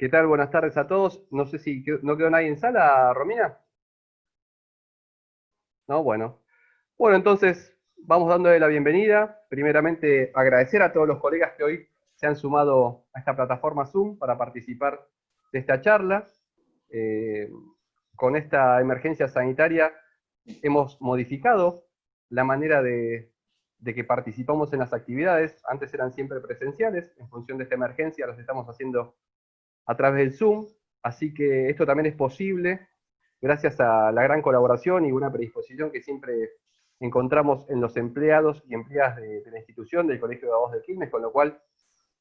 ¿Qué tal? Buenas tardes a todos. No sé si no quedó nadie en sala, Romina. No, bueno. Bueno, entonces vamos dándole la bienvenida. Primeramente, agradecer a todos los colegas que hoy se han sumado a esta plataforma Zoom para participar de esta charla. Eh, con esta emergencia sanitaria hemos modificado la manera de que participamos en las actividades. Antes eran siempre presenciales. En función de esta emergencia los estamos haciendo a través del Zoom, así que esto también es posible gracias a la gran colaboración y una predisposición que siempre encontramos en los empleados y empleadas de la institución, del Colegio de Abogados de Quilmes, con lo cual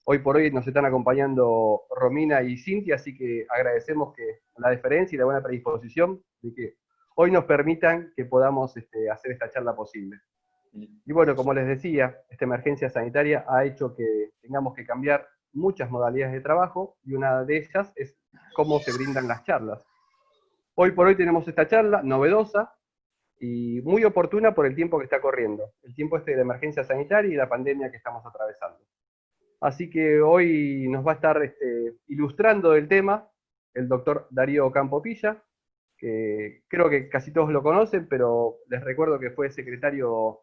hoy por hoy nos están acompañando Romina y Cintia, así que agradecemos que la deferencia y la buena predisposición de que hoy nos permitan que podamos hacer esta charla posible. Y bueno, como les decía, esta emergencia sanitaria ha hecho que tengamos que cambiar muchas modalidades de trabajo y una de ellas es cómo se brindan las charlas. Hoy por hoy tenemos esta charla novedosa y muy oportuna por el tiempo que está corriendo, el tiempo de la emergencia sanitaria y la pandemia que estamos atravesando. Así que hoy nos va a estar ilustrando el tema el doctor Darío Campopilla, que creo que casi todos lo conocen, pero les recuerdo que fue secretario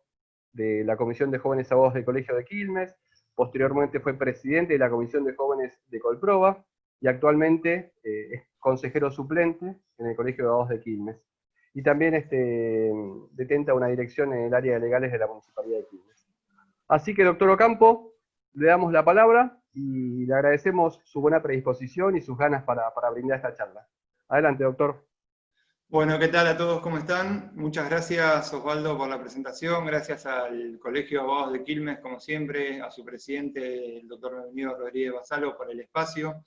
de la Comisión de Jóvenes Abogados del Colegio de Quilmes, posteriormente fue presidente de la Comisión de Jóvenes de Colproba, y actualmente es consejero suplente en el Colegio de Abogados de Quilmes. Y también detenta una dirección en el área de legales de la Municipalidad de Quilmes. Así que, doctor Ocampo, le damos la palabra y le agradecemos su buena predisposición y sus ganas para brindar esta charla. Adelante, doctor. Bueno, ¿qué tal a todos? ¿Cómo están? Muchas gracias, Osvaldo, por la presentación. Gracias al Colegio de Abogados de Quilmes, como siempre, a su presidente, el doctor Bienvenido Rodríguez Basalo, por el espacio.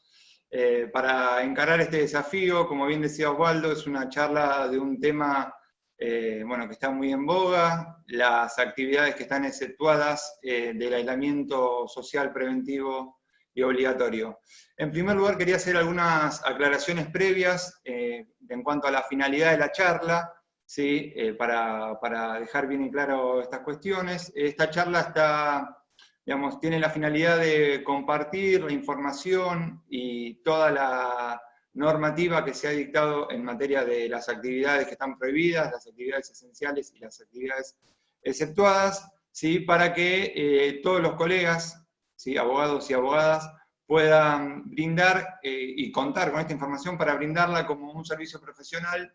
Para encarar este desafío, como bien decía Osvaldo, es una charla de un tema que está muy en boga, las actividades que están exceptuadas del aislamiento social preventivo y obligatorio. En primer lugar, quería hacer algunas aclaraciones previas en cuanto a la finalidad de la charla, ¿sí? Para dejar bien en claro estas cuestiones. Esta charla tiene la finalidad de compartir la información y toda la normativa que se ha dictado en materia de las actividades que están prohibidas, las actividades esenciales y las actividades exceptuadas, ¿sí? Para que todos los colegas, ¿sí? Abogados y abogadas, puedan brindar y contar con esta información para brindarla como un servicio profesional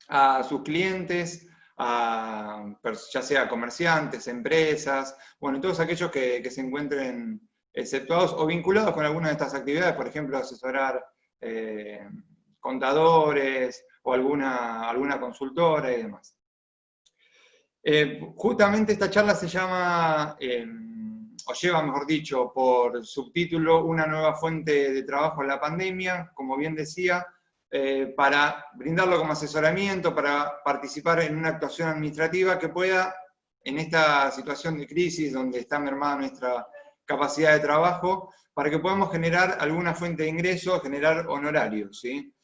a sus clientes, ya sea comerciantes, empresas, todos aquellos que se encuentren exceptuados o vinculados con alguna de estas actividades, por ejemplo, asesorar contadores o alguna consultora y demás. Justamente esta charla se llama, o lleva, mejor dicho, por subtítulo, Una nueva fuente de trabajo en la pandemia, como bien decía, para brindarlo como asesoramiento, para participar en una actuación administrativa que pueda, en esta situación de crisis donde está mermada nuestra capacidad de trabajo, para que podamos generar alguna fuente de ingresos, generar honorarios, ¿sí?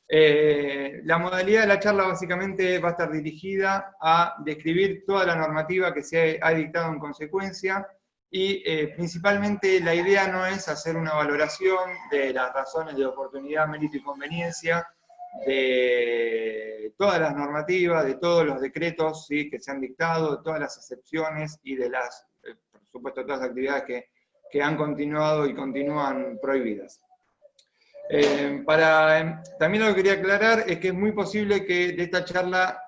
La modalidad de la charla básicamente va a estar dirigida a describir toda la normativa que se ha dictado en consecuencia y principalmente la idea no es hacer una valoración de las razones de oportunidad, mérito y conveniencia de todas las normativas, de todos los decretos, ¿sí? Que se han dictado, de todas las excepciones y de las, por supuesto, todas las actividades que han continuado y continúan prohibidas. También lo que quería aclarar es que es muy posible que de esta charla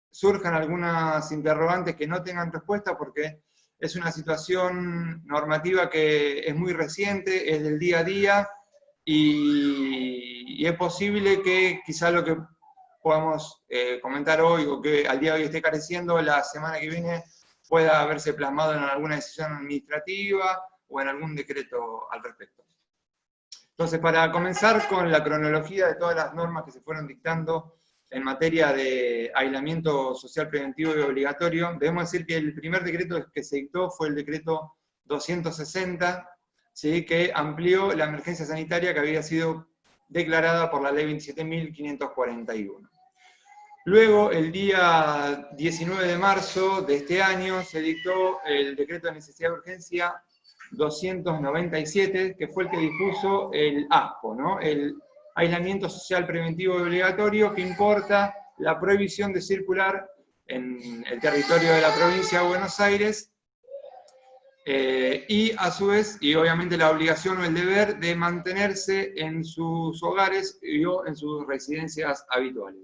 surjan algunas interrogantes que no tengan respuesta porque es una situación normativa que es muy reciente, es del día a día y es posible que quizá lo que podamos comentar hoy o que al día de hoy esté careciendo, la semana que viene pueda haberse plasmado en alguna decisión administrativa o en algún decreto al respecto. Entonces, para comenzar con la cronología de todas las normas que se fueron dictando en materia de aislamiento social preventivo y obligatorio, debemos decir que el primer decreto que se dictó fue el decreto 260, ¿sí? Que amplió la emergencia sanitaria que había sido declarada por la ley 27.541. Luego, el día 19 de marzo de este año, se dictó el decreto de necesidad de urgencia 297, que fue el que dispuso el ASPO, ¿no? El aislamiento social preventivo y obligatorio, que importa la prohibición de circular en el territorio de la provincia de Buenos Aires, y a su vez, y obviamente la obligación o el deber de mantenerse en sus hogares o en sus residencias habituales.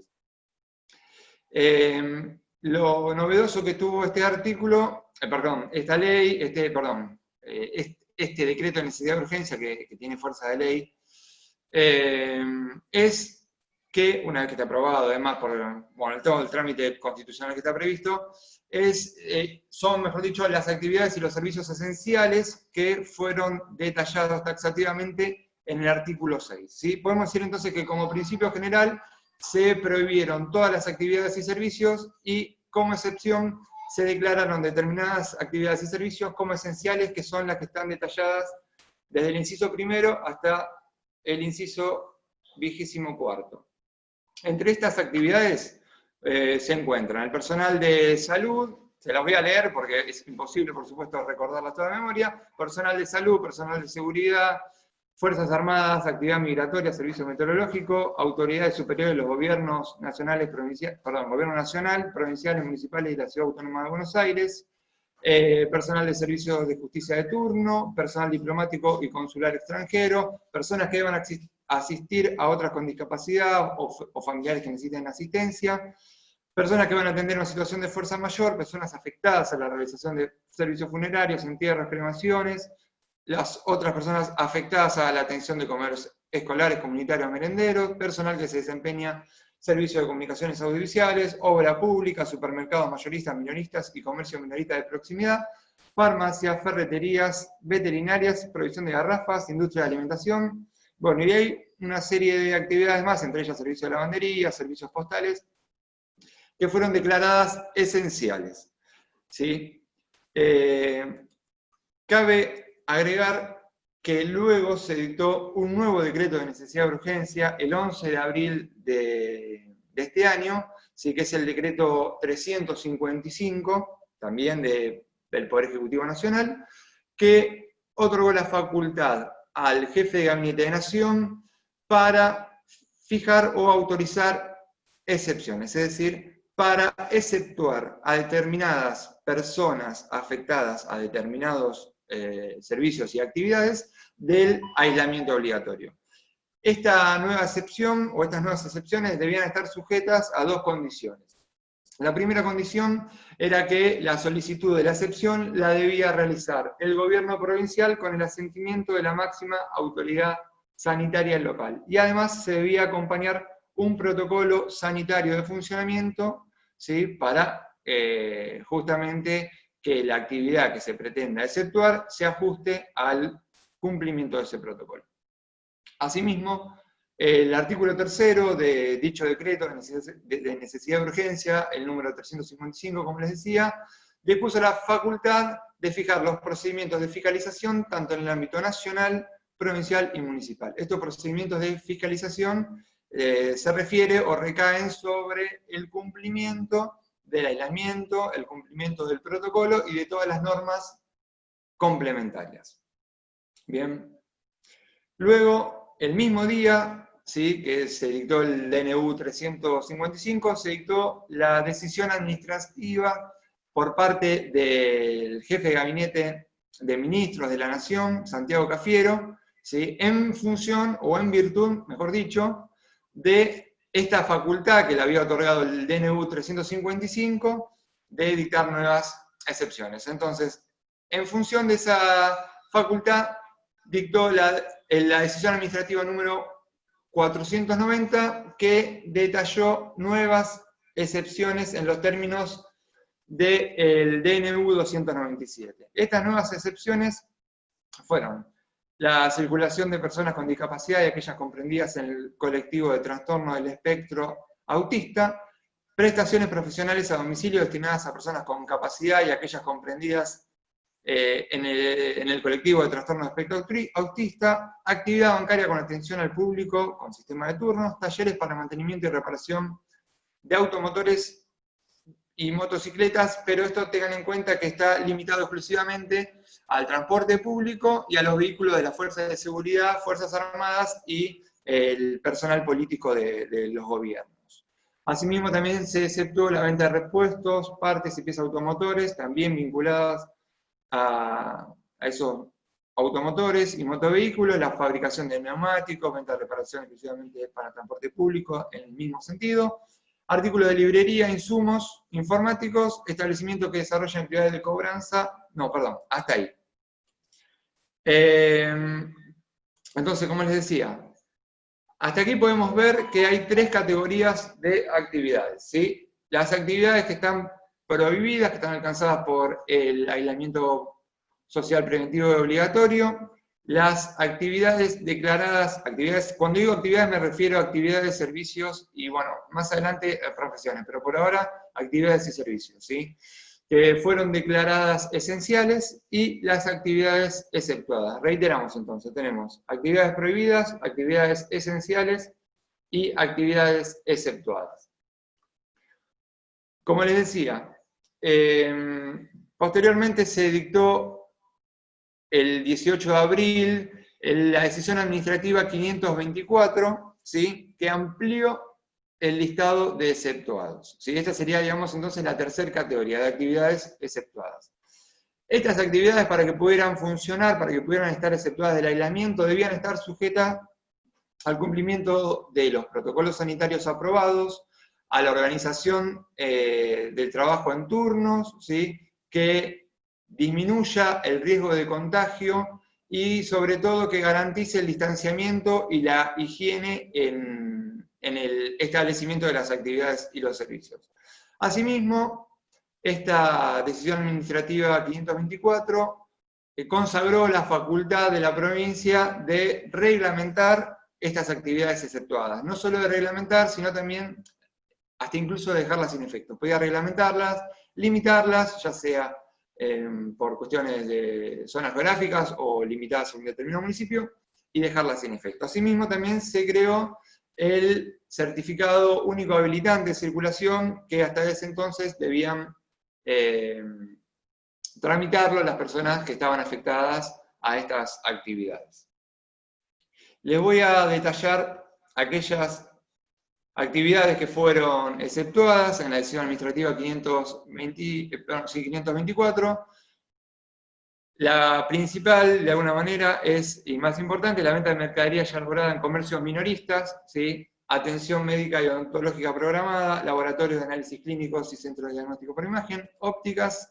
Lo novedoso que tuvo este artículo, esta ley, este decreto de necesidad de urgencia que tiene fuerza de ley, es que, una vez que está aprobado, además por todo el trámite constitucional que está previsto, son, mejor dicho, las actividades y los servicios esenciales que fueron detallados taxativamente en el artículo 6. ¿Sí? Podemos decir entonces que como principio general se prohibieron todas las actividades y servicios y como excepción se declararon determinadas actividades y servicios como esenciales, que son las que están detalladas desde el inciso primero hasta el inciso 24. Entre estas actividades se encuentran el personal de salud, se las voy a leer porque es imposible, por supuesto, recordarlas toda de memoria: personal de salud, personal de seguridad, Fuerzas Armadas, actividad migratoria, servicio meteorológico, autoridades superiores de los gobiernos nacionales, gobierno nacional, provinciales, municipales y la Ciudad Autónoma de Buenos Aires, personal de servicios de justicia de turno, personal diplomático y consular extranjero, personas que deban asistir a otras con discapacidad o familiares que necesiten asistencia, personas que van a atender una situación de fuerza mayor, personas afectadas a la realización de servicios funerarios, entierros, cremaciones, las otras personas afectadas a la atención de comedores escolares, comunitarios, merenderos, personal que se desempeña servicios de comunicaciones audiovisuales, obra pública, supermercados mayoristas, minoristas y comercio minorista de proximidad, farmacias, ferreterías, veterinarias, provisión de garrafas, industria de alimentación. Bueno, y hay una serie de actividades más, entre ellas servicios de lavandería, servicios postales, que fueron declaradas esenciales. ¿Sí? Cabe agregar que luego se dictó un nuevo decreto de necesidad de urgencia el 11 de abril de este año, ¿sí? Que es el decreto 355, también del Poder Ejecutivo Nacional, que otorgó la facultad al jefe de Gabinete de Nación para fijar o autorizar excepciones, es decir, para exceptuar a determinadas personas afectadas a determinados servicios y actividades del aislamiento obligatorio. Esta nueva excepción o estas nuevas excepciones debían estar sujetas a dos condiciones. La primera condición era que la solicitud de la excepción la debía realizar el gobierno provincial con el asentimiento de la máxima autoridad sanitaria local. Y además se debía acompañar un protocolo sanitario de funcionamiento, ¿sí? Para justamente que la actividad que se pretenda exceptuar se ajuste al cumplimiento de ese protocolo. Asimismo, el artículo 3º de dicho decreto de necesidad de urgencia, el número 355, como les decía, dispuso la facultad de fijar los procedimientos de fiscalización tanto en el ámbito nacional, provincial y municipal. Estos procedimientos de fiscalización se refiere o recaen sobre el cumplimiento del aislamiento, el cumplimiento del protocolo y de todas las normas complementarias. Bien. Luego, el mismo día, ¿sí? Que se dictó el DNU 355, se dictó la decisión administrativa por parte del jefe de gabinete de ministros de la Nación, Santiago Cafiero, ¿sí? En función, o en virtud, mejor dicho, de esta facultad que le había otorgado el DNU 355 de dictar nuevas excepciones. Entonces, en función de esa facultad, dictó la decisión administrativa número 490, que detalló nuevas excepciones en los términos del DNU 297. Estas nuevas excepciones fueron la circulación de personas con discapacidad y aquellas comprendidas en el colectivo de trastorno del espectro autista, prestaciones profesionales a domicilio destinadas a personas con capacidad y aquellas comprendidas en el colectivo de trastorno de espectro autista, actividad bancaria con atención al público, con sistema de turnos, talleres para mantenimiento y reparación de automotores y motocicletas, pero esto tengan en cuenta que está limitado exclusivamente al transporte público y a los vehículos de las fuerzas de seguridad, fuerzas armadas y el personal político de los gobiernos. Asimismo, también se exceptuó la venta de repuestos, partes y piezas automotores, también vinculadas a esos automotores y motovehículos, la fabricación de neumáticos, venta de reparación exclusivamente para transporte público, en el mismo sentido, artículos de librería, insumos informáticos, establecimientos que desarrollan actividades de cobranza, no, perdón, hasta ahí. Entonces, como les decía, hasta aquí podemos ver que hay tres categorías de actividades, ¿sí? Las actividades que están prohibidas, que están alcanzadas por el aislamiento social preventivo y obligatorio, las actividades declaradas, cuando digo actividades me refiero a actividades, servicios y, bueno, más adelante profesiones, pero por ahora actividades y servicios, ¿sí? Que fueron declaradas esenciales y las actividades exceptuadas. Reiteramos entonces, tenemos actividades prohibidas, actividades esenciales y actividades exceptuadas. Como les decía, posteriormente se dictó el 18 de abril la decisión administrativa 524, ¿sí? Que amplió el listado de exceptuados, ¿sí? Esta sería, digamos, entonces la tercera categoría de actividades exceptuadas. Estas actividades, para que pudieran funcionar, para que pudieran estar exceptuadas del aislamiento, debían estar sujetas al cumplimiento de los protocolos sanitarios aprobados, a la organización del trabajo en turnos, ¿sí? Que disminuya el riesgo de contagio y sobre todo que garantice el distanciamiento y la higiene en el establecimiento de las actividades y los servicios. Asimismo, esta decisión administrativa 524 consagró la facultad de la provincia de reglamentar estas actividades exceptuadas. No solo de reglamentar, sino también hasta incluso de dejarlas sin efecto. Podía reglamentarlas, limitarlas, ya sea por cuestiones de zonas geográficas o limitadas a un determinado municipio, y dejarlas sin efecto. Asimismo, también se creó el certificado único habilitante de circulación, que hasta ese entonces debían tramitarlo las personas que estaban afectadas a estas actividades. Les voy a detallar aquellas actividades que fueron exceptuadas en la decisión administrativa 524. La principal, de alguna manera, es, y más importante, la venta de mercadería ya elaborada en comercios minoristas, ¿sí? Atención médica y odontológica programada, laboratorios de análisis clínicos y centros de diagnóstico por imagen, ópticas,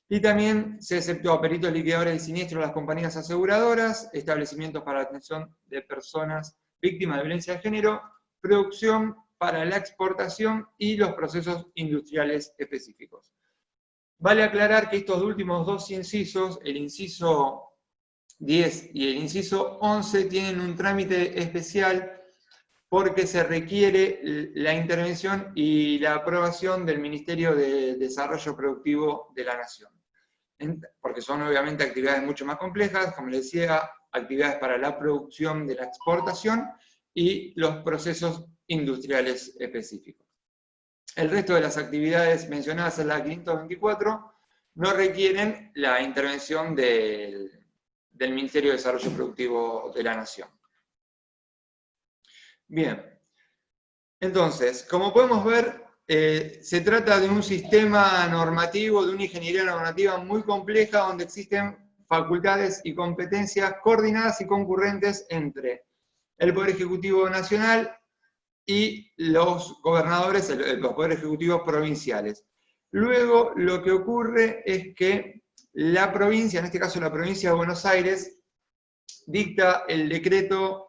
y también se exceptuó a peritos liquidadores de siniestros, las compañías aseguradoras, establecimientos para la atención de personas víctimas de violencia de género, producción para la exportación y los procesos industriales específicos. Vale aclarar que estos últimos dos incisos, el inciso 10 y el inciso 11, tienen un trámite especial porque se requiere la intervención y la aprobación del Ministerio de Desarrollo Productivo de la Nación. Porque son obviamente actividades mucho más complejas, como les decía, actividades para la producción de la exportación y los procesos industriales específicos. El resto de las actividades mencionadas en la 524 no requieren la intervención del Ministerio de Desarrollo Productivo de la Nación. Bien, entonces, como podemos ver, se trata de un sistema normativo, de una ingeniería normativa muy compleja, donde existen facultades y competencias coordinadas y concurrentes entre el Poder Ejecutivo Nacional y los gobernadores, los poderes ejecutivos provinciales. Luego, lo que ocurre es que la provincia, en este caso la provincia de Buenos Aires, dicta el decreto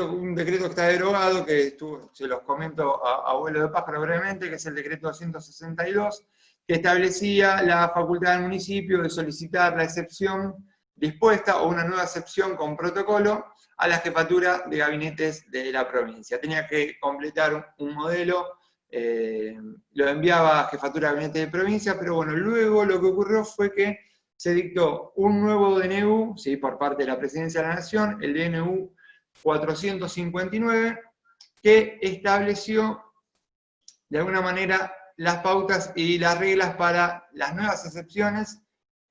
un decreto que está derogado, que se los comento a vuelo de pájaro brevemente, que es el decreto 262, que establecía la facultad del municipio de solicitar la excepción dispuesta o una nueva excepción con protocolo a la jefatura de gabinetes de la provincia. Tenía que completar un modelo, lo enviaba a jefatura de gabinete de provincia, pero bueno, luego lo que ocurrió fue que se dictó un nuevo DNU, ¿sí? Por parte de la Presidencia de la Nación, el DNU 459, que estableció de alguna manera las pautas y las reglas para las nuevas excepciones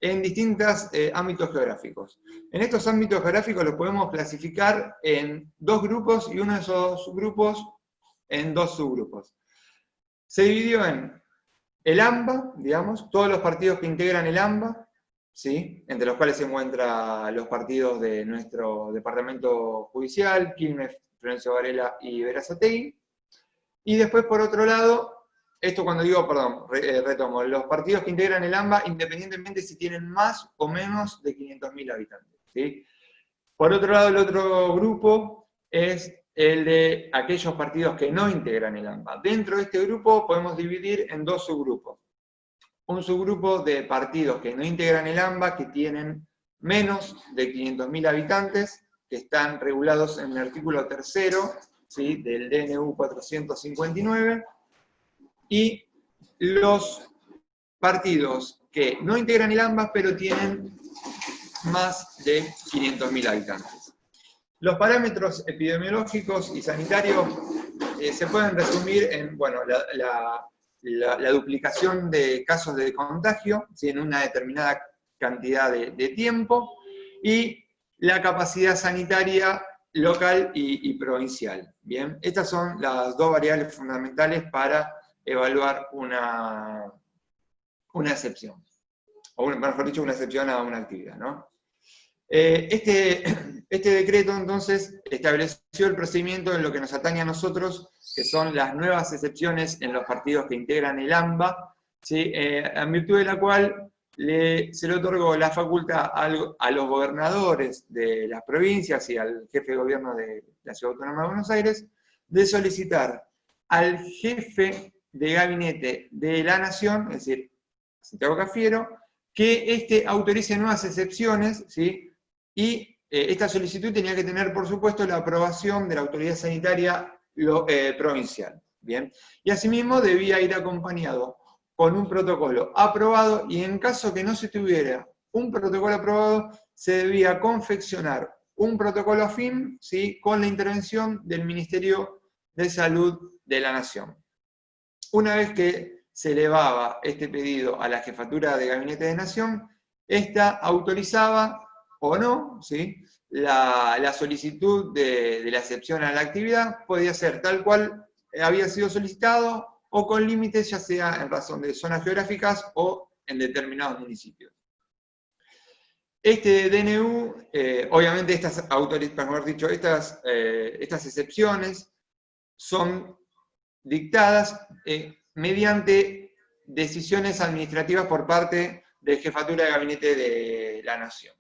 en distintos ámbitos geográficos. En estos ámbitos geográficos los podemos clasificar en dos grupos y uno de esos grupos en dos subgrupos. Se dividió en el AMBA, digamos, todos los partidos que integran el AMBA, ¿sí? Entre los cuales se encuentran los partidos de nuestro departamento judicial, Quilmes, Florencio Varela y Berazategui. Y después, por otro lado, esto cuando digo, perdón, retomo, los partidos que integran el AMBA, independientemente si tienen más o menos de 500.000 habitantes, ¿sí? Por otro lado, el otro grupo es el de aquellos partidos que no integran el AMBA. Dentro de este grupo podemos dividir en dos subgrupos. Un subgrupo de partidos que no integran el AMBA, que tienen menos de 500.000 habitantes, que están regulados en el artículo 3º, ¿sí? Del DNU 459, y los partidos que no integran el AMBA, pero tienen más de 500.000 habitantes. Los parámetros epidemiológicos y sanitarios se pueden resumir en, bueno, la duplicación de casos de contagio, ¿sí? En una determinada cantidad de tiempo, y la capacidad sanitaria local y provincial. Bien, estas son las dos variables fundamentales para evaluar una excepción, o mejor dicho, una excepción a una actividad, ¿no? Este decreto, entonces, estableció el procedimiento en lo que nos atañe a nosotros, que son las nuevas excepciones en los partidos que integran el AMBA, ¿sí? En virtud de la cual se le otorgó la facultad a los gobernadores de las provincias y al jefe de gobierno de la Ciudad Autónoma de Buenos Aires de solicitar al jefe de gabinete de la Nación, es decir, Santiago Cafiero, que éste autorice nuevas excepciones, ¿sí? Y esta solicitud tenía que tener, por supuesto, la aprobación de la autoridad sanitaria provincial. ¿Bien? Y asimismo debía ir acompañado con un protocolo aprobado, y en caso que no se tuviera un protocolo aprobado, se debía confeccionar un protocolo afín, ¿sí? Con la intervención del Ministerio de Salud de la Nación. Una vez que se elevaba este pedido a la Jefatura de Gabinete de Nación, esta autorizaba o no, ¿sí? La solicitud de la excepción a la actividad podía ser tal cual había sido solicitado, o con límites, ya sea en razón de zonas geográficas o en determinados municipios. Este DNU, obviamente estas excepciones son dictadas mediante decisiones administrativas por parte de Jefatura de Gabinete de la Nación.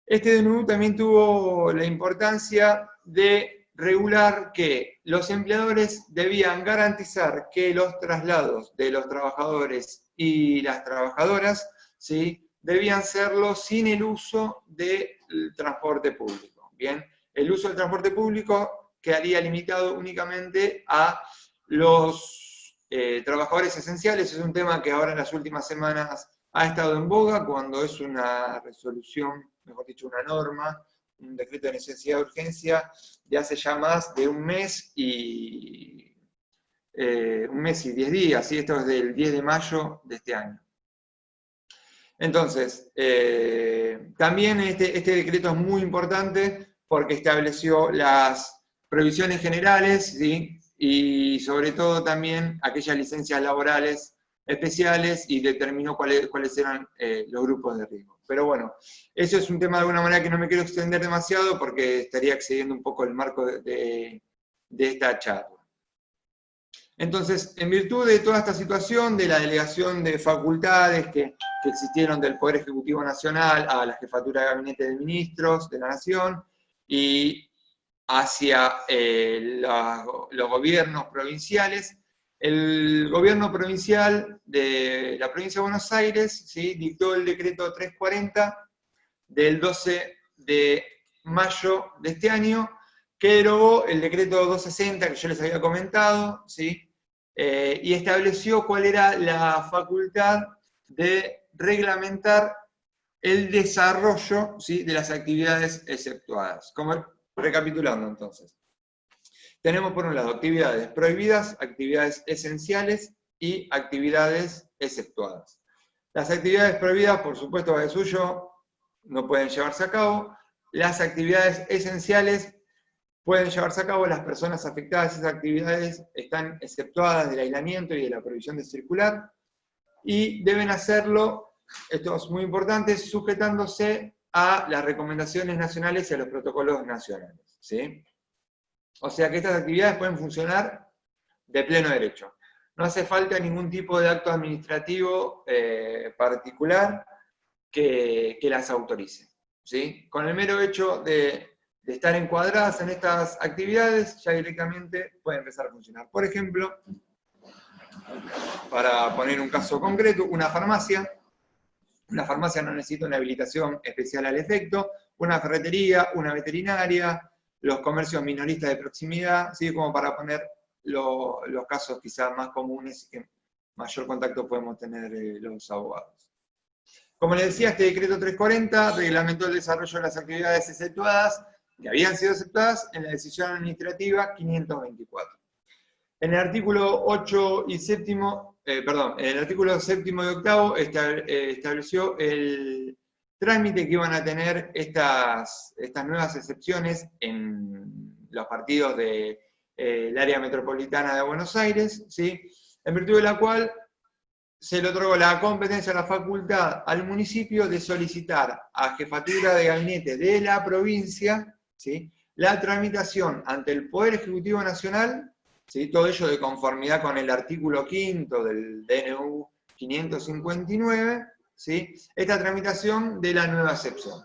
Este DNU también tuvo la importancia de regular que los empleadores debían garantizar que los traslados de los trabajadores y las trabajadoras, ¿sí? Debían serlo sin el uso del transporte público. Bien, el uso del transporte público quedaría limitado únicamente a los trabajadores esenciales. Es un tema que ahora en las últimas semanas ha estado en boga, cuando es una resolución, mejor dicho, una norma, un decreto de necesidad de urgencia de hace ya más de un mes y 10 días, ¿sí? Esto es del 10 de mayo de este año. Entonces, también este decreto es muy importante porque estableció las provisiones generales, ¿sí? Y sobre todo también aquellas licencias laborales especiales, y determinó cuáles eran los grupos de riesgo. Pero bueno, eso es un tema de alguna manera que no me quiero extender demasiado porque estaría excediendo un poco el marco de esta charla. Entonces, en virtud de toda esta situación, de la delegación de facultades que existieron del Poder Ejecutivo Nacional a la Jefatura de Gabinete de Ministros de la Nación, y hacia los gobiernos provinciales, el gobierno provincial de la provincia de Buenos Aires, ¿sí? Dictó el decreto 340 del 12 de mayo de este año, que derogó el decreto 260 que yo les había comentado, ¿sí? Y estableció cuál era la facultad de reglamentar el desarrollo, ¿sí? De las actividades exceptuadas. Recapitulando entonces. Tenemos por un lado actividades prohibidas, actividades esenciales y actividades exceptuadas. Las actividades prohibidas, por supuesto, va de suyo, no pueden llevarse a cabo. Las actividades esenciales pueden llevarse a cabo. Las personas afectadas a esas actividades están exceptuadas del aislamiento y de la prohibición de circular, y deben hacerlo, esto es muy importante, sujetándose a las recomendaciones nacionales y a los protocolos nacionales, ¿sí? O sea que estas actividades pueden funcionar de pleno derecho. No hace falta ningún tipo de acto administrativo particular que las autorice, ¿sí? Con el mero hecho de estar encuadradas en estas actividades, ya directamente puede empezar a funcionar. Por ejemplo, para poner un caso concreto, una farmacia no necesita una habilitación especial al efecto, una ferretería, una veterinaria, los comercios minoristas de proximidad, ¿sí? Como para poner los casos quizás más comunes y que mayor contacto podemos tener los abogados. Como les decía, este decreto 340 reglamentó el desarrollo de las actividades exceptuadas, que habían sido aceptadas en la decisión administrativa 524. En el artículo 8 y séptimo, en el artículo 7º y 8º estableció el trámite que iban a tener estas nuevas excepciones en los partidos del área metropolitana de Buenos Aires, ¿sí? En virtud de la cual se le otorgó la competencia, la facultad al municipio de solicitar a Jefatura de Gabinete de la provincia, ¿sí?, la tramitación ante el Poder Ejecutivo Nacional, ¿sí?, todo ello de conformidad con el artículo 5º del DNU 559, ¿sí?, esta tramitación de la nueva excepción.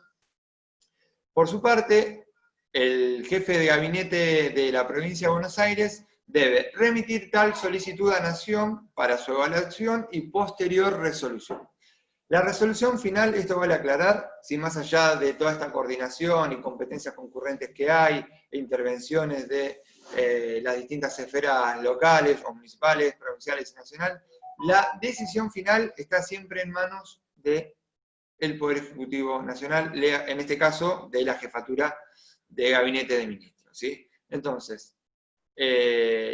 Por su parte, el jefe de gabinete de la provincia de Buenos Aires debe remitir tal solicitud a Nación para su evaluación y posterior resolución. La resolución final, esto vale aclarar, si más allá de toda esta coordinación y competencias concurrentes que hay, e intervenciones de las distintas esferas locales, o municipales, provinciales y nacional, la decisión final está siempre en manos del Poder Ejecutivo Nacional, en este caso de la Jefatura de Gabinete de Ministros, ¿sí? Entonces,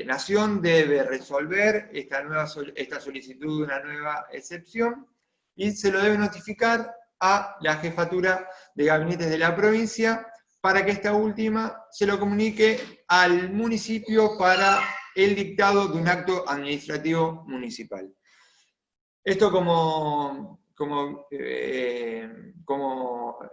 Nación debe resolver esta solicitud de una nueva excepción y se lo debe notificar a la Jefatura de Gabinetes de la provincia para que esta última se lo comunique al municipio para el dictado de un acto administrativo municipal. Esto, como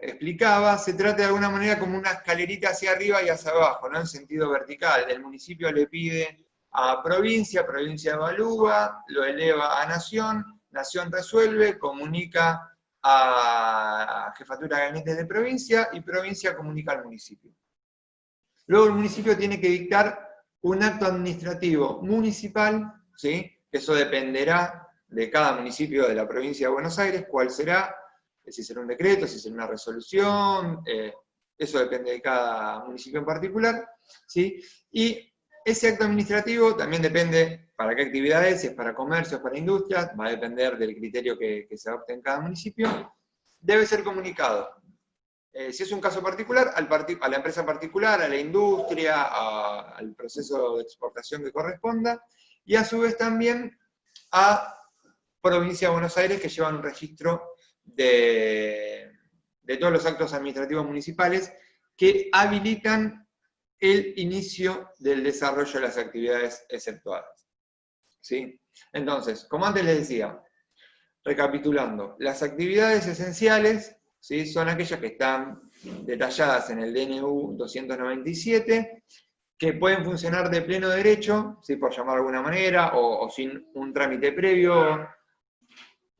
explicaba, se trata de alguna manera como una escalerita hacia arriba y hacia abajo, ¿no?, en sentido vertical. El municipio le pide a provincia, provincia evalúa, lo eleva a Nación, Nación resuelve, comunica a Jefatura de Gabinete de provincia y provincia comunica al municipio. Luego el municipio tiene que dictar un acto administrativo municipal, ¿sí?, eso dependerá de cada municipio de la provincia de Buenos Aires, cuál será, si será un decreto, si será una resolución, eso depende de cada municipio en particular, ¿sí? Y ese acto administrativo también depende para qué actividades, si es para comercios, para industrias, va a depender del criterio que se adopte en cada municipio, debe ser comunicado. Si es un caso particular, a la empresa particular, a la industria, al proceso de exportación que corresponda, y a su vez también a Provincia de Buenos Aires, que llevan un registro de todos los actos administrativos municipales que habilitan el inicio del desarrollo de las actividades exceptuadas, ¿sí? Entonces, como antes les decía, recapitulando, las actividades esenciales, ¿sí?, son aquellas que están detalladas en el DNU 297, que pueden funcionar de pleno derecho, ¿sí?, por llamarlo de alguna manera, o sin un trámite previo,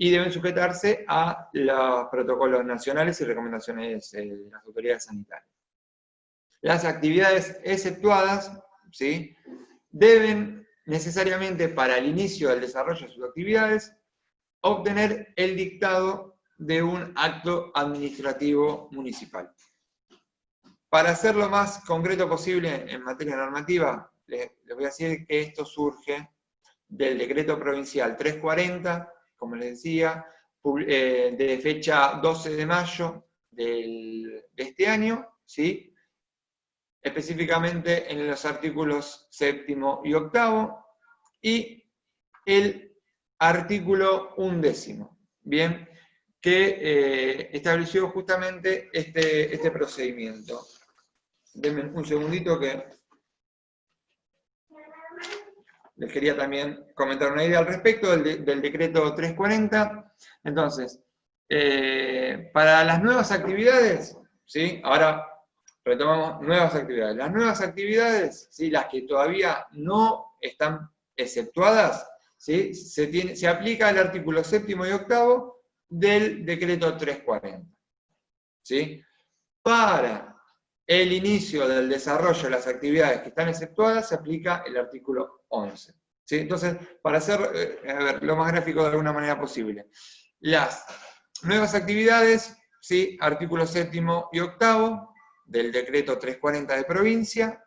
y deben sujetarse a los protocolos nacionales y recomendaciones de las autoridades sanitarias. Las actividades exceptuadas, ¿sí?, deben necesariamente, para el inicio del desarrollo de sus actividades, obtener el dictado de un acto administrativo municipal. Para ser lo más concreto posible en materia normativa, les voy a decir que esto surge del decreto provincial 340, como les decía, de fecha 12 de mayo de este año, ¿sí?, específicamente en los artículos 7º y 8º, y el artículo 11, bien, que estableció justamente este procedimiento. Denme un segundito que les quería también comentar una idea al respecto del decreto 340. Entonces, para las nuevas actividades, ¿sí? Ahora retomamos nuevas actividades. Las nuevas actividades, ¿sí? Las que todavía no están exceptuadas, ¿sí? Se aplica el artículo 7º y 8º del decreto 340. ¿Sí? Para el inicio del desarrollo de las actividades que están exceptuadas, se aplica el artículo 11. ¿Sí? Entonces, para hacer lo más gráfico de alguna manera posible, las nuevas actividades, ¿sí? Artículo 7º y 8º del decreto 340 de provincia,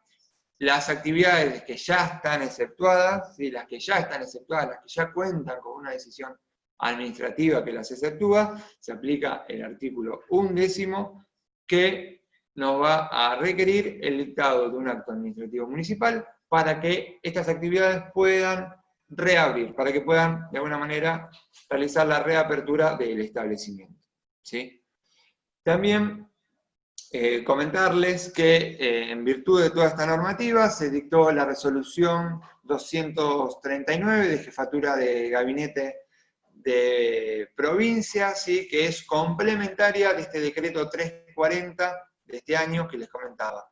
las actividades que ya están exceptuadas, ¿sí? Las que ya están exceptuadas, las que ya cuentan con una decisión administrativa que las exceptúa, se aplica el artículo 11, que nos va a requerir el dictado de un acto administrativo municipal para que estas actividades puedan reabrir, para que puedan, de alguna manera, realizar la reapertura del establecimiento. ¿Sí? También comentarles que en virtud de toda esta normativa se dictó la resolución 239 de Jefatura de Gabinete de Provincia, ¿sí? Que es complementaria de este decreto 340 de este año que les comentaba.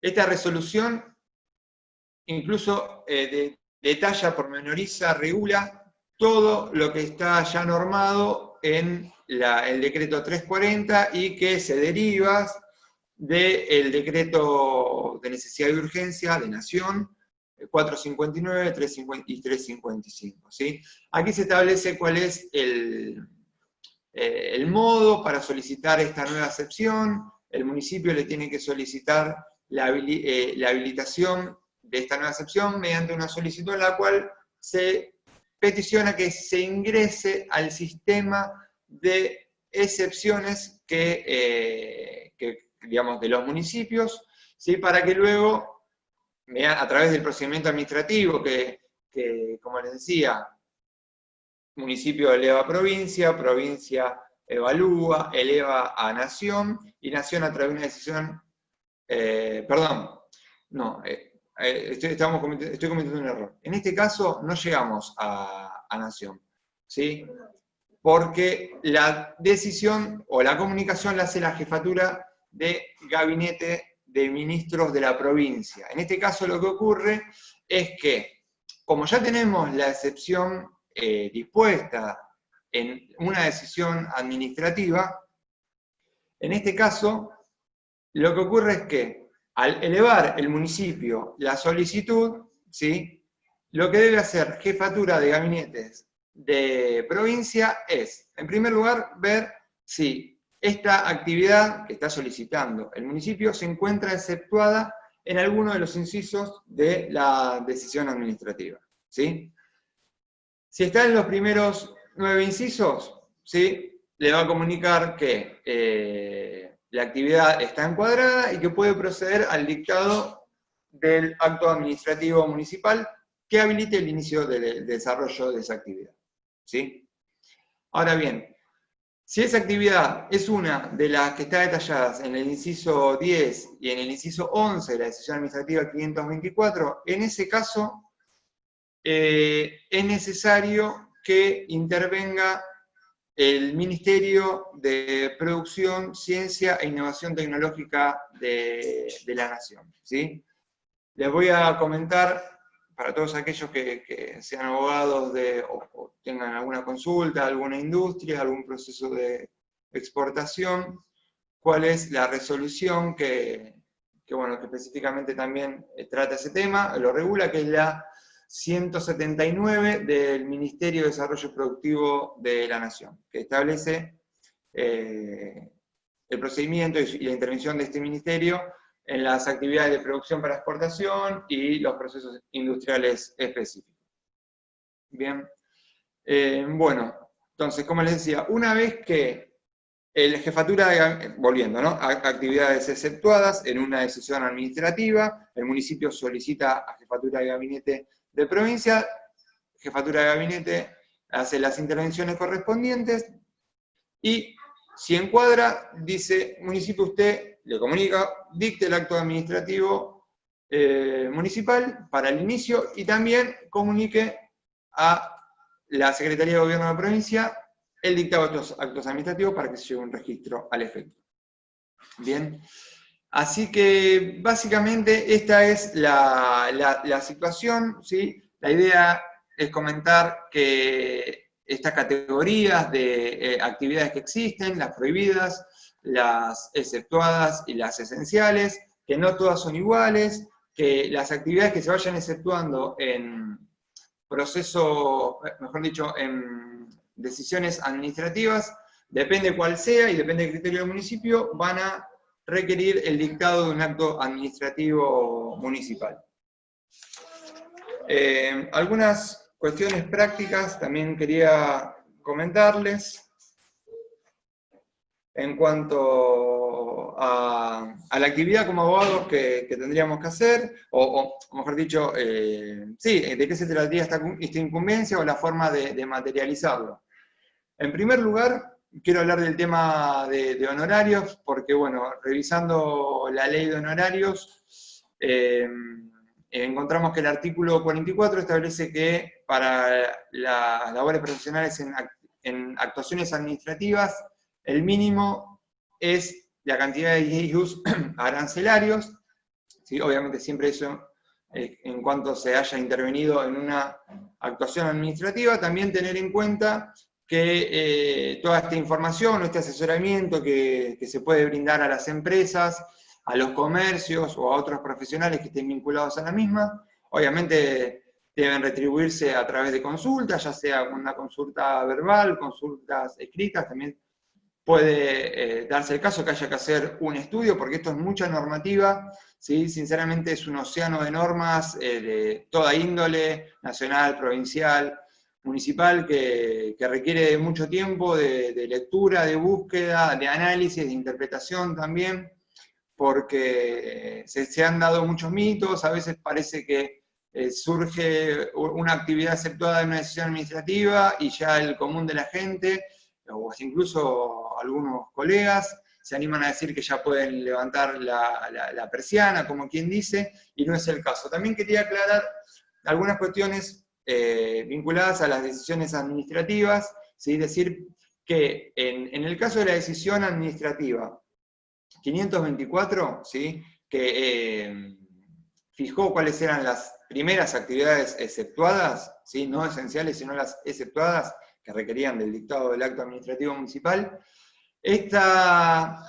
Esta resolución incluso detalla, pormenoriza, regula todo lo que está ya normado en el decreto 340 y que se deriva del decreto de necesidad y urgencia de Nación 459 y 355. ¿Sí? Aquí se establece cuál es el modo para solicitar esta nueva excepción. El municipio le tiene que solicitar la habilitación de esta nueva excepción mediante una solicitud en la cual se peticiona que se ingrese al sistema de excepciones digamos, de los municipios, ¿sí? Para que luego, a través del procedimiento administrativo que como les decía, municipio eleva a provincia, provincia evalúa, eleva a Nación, y Nación a través de una decisión, estoy cometiendo un error. En este caso no llegamos a Nación, ¿sí? Porque la decisión o la comunicación la hace la jefatura de gabinete de ministros de la provincia. En este caso lo que ocurre es que, como ya tenemos la excepción dispuesta en una decisión administrativa, en este caso lo que ocurre es que al elevar el municipio la solicitud, ¿sí? Lo que debe hacer jefatura de gabinetes de provincia es, en primer lugar, ver si esta actividad que está solicitando el municipio se encuentra exceptuada en alguno de los incisos de la decisión administrativa. ¿Sí? Si está en los primeros 9 incisos, ¿sí? Le va a comunicar que la actividad está encuadrada y que puede proceder al dictado del acto administrativo municipal que habilite el inicio del desarrollo de esa actividad. ¿Sí? Ahora bien, si esa actividad es una de las que está detalladas en el inciso 10 y en el inciso 11 de la decisión administrativa 524, en ese caso es necesario que intervenga el Ministerio de Producción, Ciencia e Innovación Tecnológica de la Nación. ¿Sí? Les voy a comentar, para todos aquellos que sean abogados o tengan alguna consulta, alguna industria, algún proceso de exportación, cuál es la resolución que específicamente también trata ese tema, lo regula, que es la 179 del Ministerio de Desarrollo Productivo de la Nación, que establece el procedimiento y la intervención de este ministerio en las actividades de producción para exportación y los procesos industriales específicos. Bien, entonces, como les decía, una vez que La jefatura, volviendo, ¿no? Actividades exceptuadas en una decisión administrativa, el municipio solicita a jefatura de gabinete de provincia, jefatura de gabinete hace las intervenciones correspondientes y si encuadra, dice, municipio usted le comunica, dicte el acto administrativo municipal para el inicio y también comunique a la Secretaría de Gobierno de la provincia el dictado de estos actos administrativos para que se lleve un registro al efecto. Bien, así que básicamente esta es la situación, ¿sí? La idea es comentar que estas categorías de actividades que existen, las prohibidas, las exceptuadas y las esenciales, que no todas son iguales, que las actividades que se vayan exceptuando en proceso, mejor dicho, en decisiones administrativas, depende cuál sea y depende del criterio del municipio, van a requerir el dictado de un acto administrativo municipal. Algunas cuestiones prácticas también quería comentarles en cuanto a la actividad como abogados que tendríamos que hacer, o mejor dicho, sí, de qué se trataría esta incumbencia o la forma de materializarlo. En primer lugar, quiero hablar del tema de honorarios, porque bueno, revisando la ley de honorarios, encontramos que el artículo 44 establece que para las labores profesionales en actuaciones administrativas, el mínimo es la cantidad de IUs arancelarios, ¿sí? Obviamente siempre eso en cuanto se haya intervenido en una actuación administrativa, también tener en cuenta que toda esta información o este asesoramiento que se puede brindar a las empresas, a los comercios o a otros profesionales que estén vinculados a la misma, obviamente deben retribuirse a través de consultas, ya sea una consulta verbal, consultas escritas, también puede darse el caso que haya que hacer un estudio, porque esto es mucha normativa, ¿sí? Sinceramente es un océano de normas de toda índole, nacional, provincial, municipal, que requiere de mucho tiempo de lectura, de búsqueda, de análisis, de interpretación también, porque se han dado muchos mitos, a veces parece que surge una actividad exceptuada en una decisión administrativa y ya el común de la gente, o incluso algunos colegas, se animan a decir que ya pueden levantar la persiana, como quien dice, y no es el caso. También quería aclarar algunas cuestiones vinculadas a las decisiones administrativas, ¿sí? Decir que en el caso de la decisión administrativa 524, ¿sí? Que fijó cuáles eran las primeras actividades exceptuadas, ¿sí? No esenciales, sino las exceptuadas, que requerían del dictado del acto administrativo municipal. Esta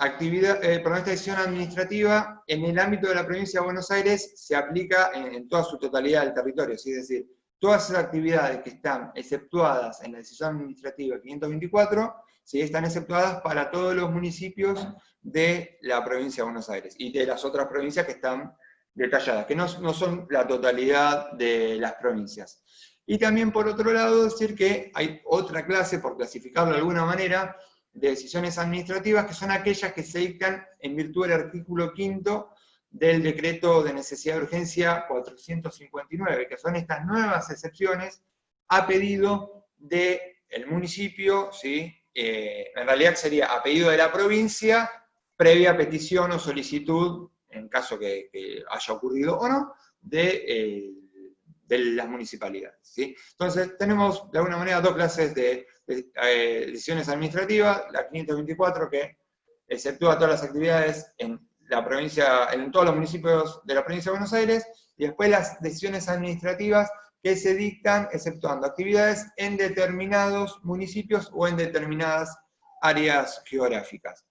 decisión administrativa en el ámbito de la provincia de Buenos Aires se aplica en toda su totalidad del territorio, ¿sí? Es decir, todas esas actividades que están exceptuadas en la decisión administrativa 524, ¿sí? Están exceptuadas para todos los municipios de la provincia de Buenos Aires y de las otras provincias que están detalladas, que no son la totalidad de las provincias. Y también, por otro lado, decir que hay otra clase, por clasificarlo de alguna manera, de decisiones administrativas, que son aquellas que se dictan en virtud del artículo 5 del decreto de necesidad de urgencia 459, que son estas nuevas excepciones a pedido del municipio, ¿sí? En realidad sería a pedido de la provincia, previa petición o solicitud, en caso que haya ocurrido o no, de las municipalidades, ¿sí? Entonces tenemos de alguna manera dos clases de decisiones administrativas, la 524 que exceptúa todas las actividades en la provincia, en todos los municipios de la provincia de Buenos Aires, y después las decisiones administrativas que se dictan exceptuando actividades en determinados municipios o en determinadas áreas geográficas.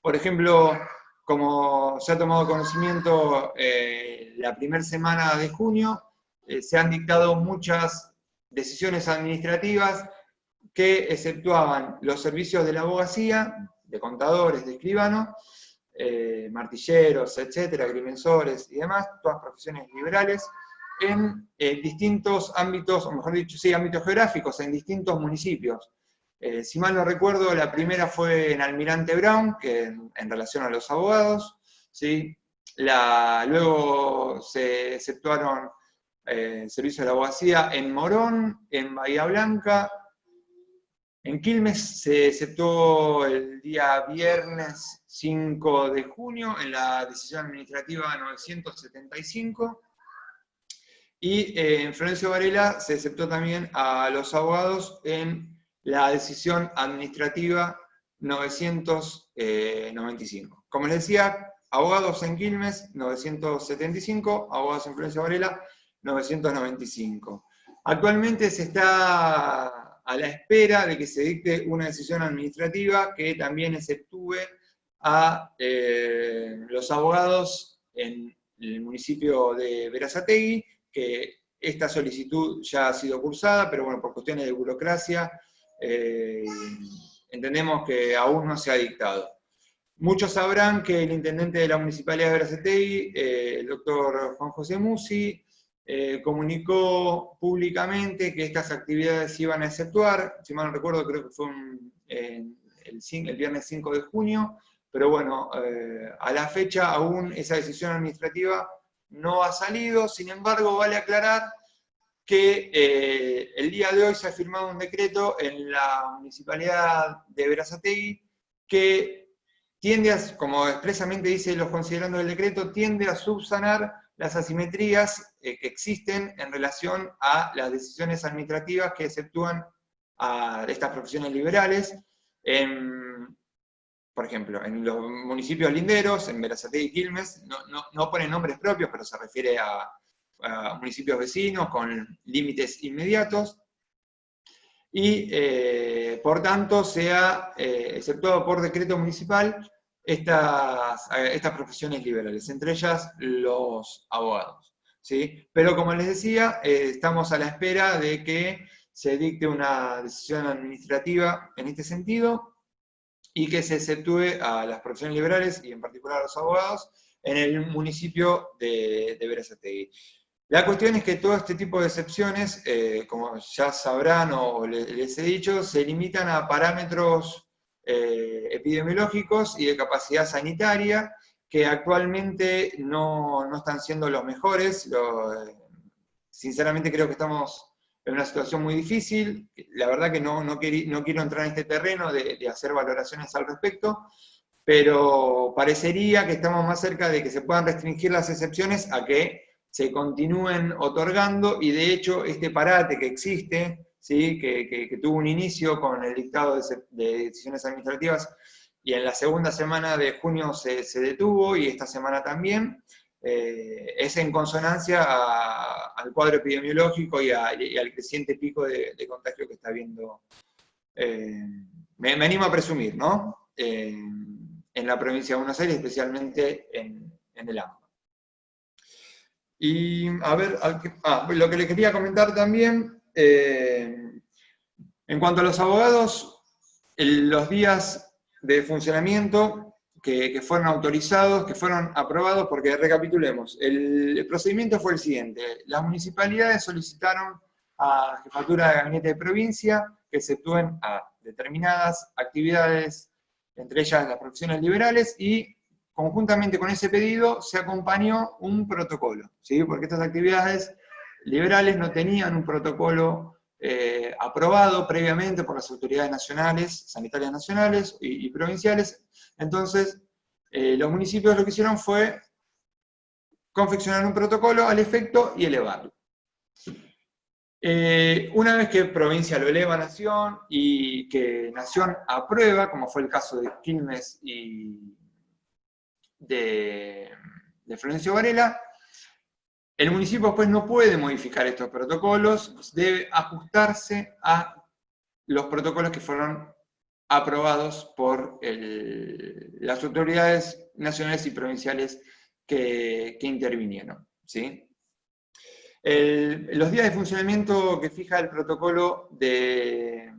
Por ejemplo, como se ha tomado conocimiento la primera semana de junio, se han dictado muchas decisiones administrativas que exceptuaban los servicios de la abogacía, de contadores, de escribanos, martilleros, etcétera, agrimensores y demás, todas profesiones liberales, en distintos ámbitos, o mejor dicho, sí, ámbitos geográficos, en distintos municipios. Si mal no recuerdo, la primera fue en Almirante Brown, que en relación a los abogados, ¿sí? Luego se exceptuaron servicios de la abogacía en Morón, en Bahía Blanca. En Quilmes se exceptuó el día viernes 5 de junio en la decisión administrativa 975. Y en Florencio Varela se exceptó también a los abogados en la decisión administrativa 995. Como les decía, abogados en Quilmes 975, abogados en Florencio Varela 995. Actualmente se está a la espera de que se dicte una decisión administrativa que también exceptúe a los abogados en el municipio de Berazategui, que esta solicitud ya ha sido cursada, pero bueno, por cuestiones de burocracia, entendemos que aún no se ha dictado. Muchos sabrán que el intendente de la Municipalidad de Berazategui, el doctor Juan José Musi, comunicó públicamente que estas actividades se iban a exceptuar. Si mal no recuerdo, creo que fue el viernes 5 de junio, pero bueno, a la fecha aún esa decisión administrativa no ha salido. Sin embargo, vale aclarar que el día de hoy se ha firmado un decreto en la Municipalidad de Berazategui que tiende a, como expresamente dice los considerandos del decreto, tiende a subsanar las asimetrías que existen en relación a las decisiones administrativas que exceptúan a estas profesiones liberales. Por ejemplo, en los municipios linderos, en Berazategui y Quilmes, no ponen nombres propios, pero se refiere a municipios vecinos con límites inmediatos, y por tanto se ha exceptuado por decreto municipal estas profesiones liberales, entre ellas los abogados, ¿sí? Pero como les decía, estamos a la espera de que se dicte una decisión administrativa en este sentido, y que se exceptúe a las profesiones liberales, y en particular a los abogados, en el municipio de Berazategui. La cuestión es que todo este tipo de excepciones, como ya sabrán o les he dicho, se limitan a parámetros epidemiológicos y de capacidad sanitaria, que actualmente no están siendo los mejores. Sinceramente creo que estamos en una situación muy difícil. La verdad que no quiero entrar en este terreno de hacer valoraciones al respecto, pero parecería que estamos más cerca de que se puedan restringir las excepciones a que se continúen otorgando, y de hecho este parate que existe, ¿sí? que tuvo un inicio con el dictado de decisiones administrativas, y en la segunda semana de junio se detuvo, y esta semana también, es en consonancia al cuadro epidemiológico y al creciente pico de contagio que está habiendo, me animo a presumir, ¿no? En la provincia de Buenos Aires, especialmente en el AMBA. Y a ver, lo que les quería comentar también, en cuanto a los abogados, los días de funcionamiento que fueron autorizados, que fueron aprobados, porque recapitulemos, el procedimiento fue el siguiente: las municipalidades solicitaron a Jefatura de Gabinete de Provincia que exceptúen a determinadas actividades, entre ellas las profesiones liberales, y conjuntamente con ese pedido se acompañó un protocolo, ¿sí? Porque estas actividades liberales no tenían un protocolo aprobado previamente por las autoridades nacionales, sanitarias nacionales y provinciales. Entonces, los municipios lo que hicieron fue confeccionar un protocolo al efecto y elevarlo. Una vez que provincia lo eleva a Nación y que Nación aprueba, como fue el caso de Quilmes y de Florencio Varela, el municipio después no puede modificar estos protocolos, debe ajustarse a los protocolos que fueron aprobados por las autoridades nacionales y provinciales que intervinieron, ¿sí? Los días de funcionamiento que fija el protocolo de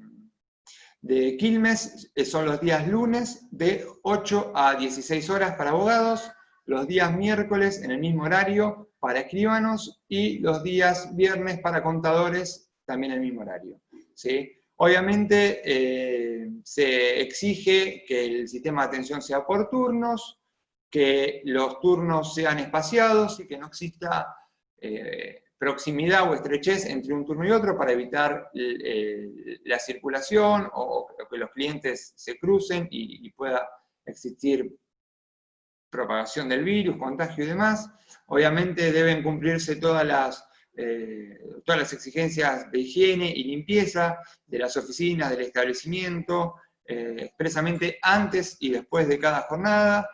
Quilmes son los días lunes de 8 a 16 horas para abogados, los días miércoles en el mismo horario para escribanos, y los días viernes para contadores también en el mismo horario, ¿sí? Obviamente se exige que el sistema de atención sea por turnos, que los turnos sean espaciados y que no exista proximidad o estrechez entre un turno y otro para evitar la circulación o que los clientes se crucen y pueda existir propagación del virus, contagio y demás. Obviamente deben cumplirse todas las exigencias de higiene y limpieza de las oficinas, del establecimiento, expresamente antes y después de cada jornada.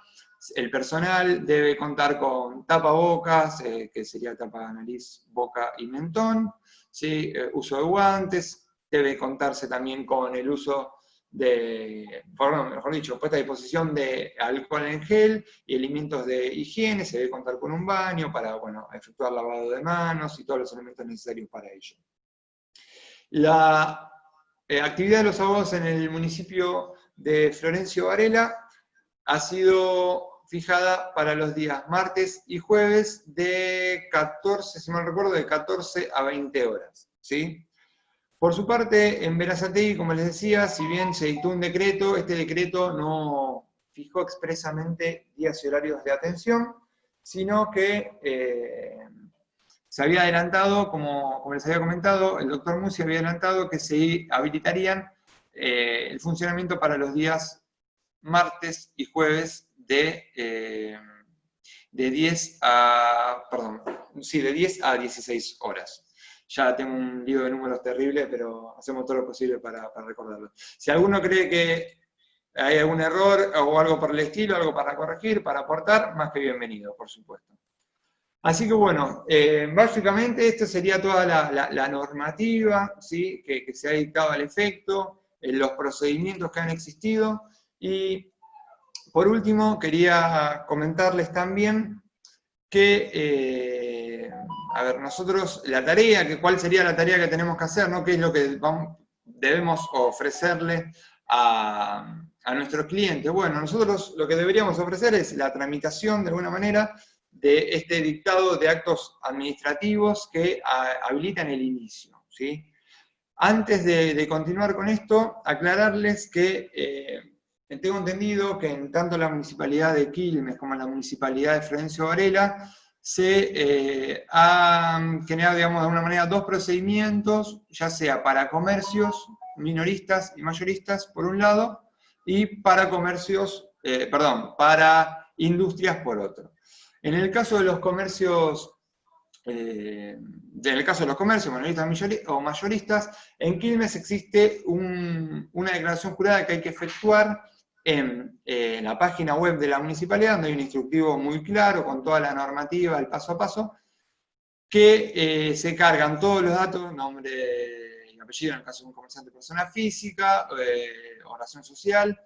El personal debe contar con tapabocas, que sería tapa nariz, boca y mentón, ¿sí? Uso de guantes, debe contarse también con el uso mejor dicho, puesta a disposición de alcohol en gel y elementos de higiene. Se debe contar con un baño para, bueno, efectuar lavado de manos y todos los elementos necesarios para ello. La actividad de los abogados en el municipio de Florencio Varela ha sido fijada para los días martes y jueves de 14, si mal recuerdo, de 14 a 20 horas, ¿sí? Por su parte, en Berazategui, como les decía, si bien se dictó un decreto, este decreto no fijó expresamente días y horarios de atención, sino que se había adelantado, como les había comentado, el doctor Musi había adelantado que se habilitarían el funcionamiento para los días martes y jueves de 10 a 16 horas. Ya tengo un lío de números terrible, pero hacemos todo lo posible para recordarlo. Si alguno cree que hay algún error o algo por el estilo, algo para corregir, para aportar, más que bienvenido, por supuesto. Así que bueno, básicamente esto sería toda la normativa, ¿sí? que se ha dictado al efecto, los procedimientos que han existido, y por último quería comentarles también que, a ver, nosotros, ¿cuál sería la tarea que tenemos que hacer? ¿No? ¿Qué es lo que debemos ofrecerle a nuestros clientes? Bueno, nosotros lo que deberíamos ofrecer es la tramitación, de alguna manera, de este dictado de actos administrativos que habilitan el inicio, ¿sí? Antes de continuar con esto, aclararles que tengo entendido que en tanto la Municipalidad de Quilmes como la Municipalidad de Florencio Varela se han generado, digamos, de alguna manera dos procedimientos, ya sea para comercios minoristas y mayoristas, por un lado, y para para industrias, por otro. En el caso de los comercios minoristas o mayoristas, en Quilmes existe una declaración jurada que hay que efectuar en la página web de la municipalidad, donde hay un instructivo muy claro con toda la normativa, el paso a paso, que se cargan todos los datos, nombre y apellido en el caso de un comerciante persona física, oración social,